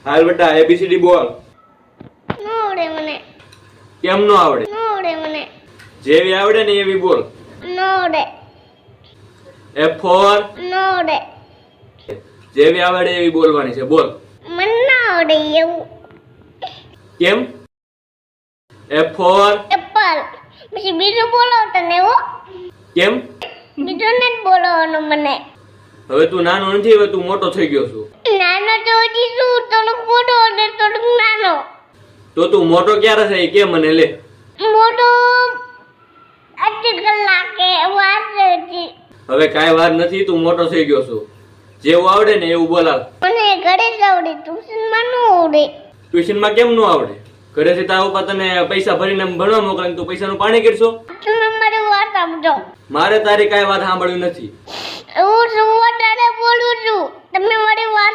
હાલ બેટા ABCD બોલ. નો આવડે મને. કેમ નો આવડે? નો આવડે મને. જેવી આવડે ને એવી બોલ. નો આવડે. F for નો આવડે. જેવી આવડે એવી બોલવાની છે બોલ. મને ના આવડે એવું. કેમ? F for Apple. પછી બીજું બોલો તને હો. કેમ? બીજું નથી બોલવાનું મને. હવે તું નાનો નથી, હવે તું મોટો થઈ ગયો છું. નાનો તો હજી શું, થોડુંક મોટો અને થોડુંક નાનો. તો તું મોટો ક્યારે થઈ કે મને લે. મોટો અડધી કલાકે વાર છે હજી. હવે કાંઈ વાર નથી, તું મોટો થઈ ગયો છું. જેવું આવડે ને એવું બોલાવ. મને ઘરે જ આવડે, ટ્યુશનમાં ન આવડે. ટ્યુશનમાં કેમ નો આવડે? ઘરેથી તારા ઉપર તને પૈસા ભરીને ભણવા મોકલે ને તું પૈસાનું પાણી કરશો? તમે મારી વાત સમજો. મારે તારી કાંઈ વાત સાંભળવી નથી. હું શું વધારે બોલું છું, તમે મારી વાત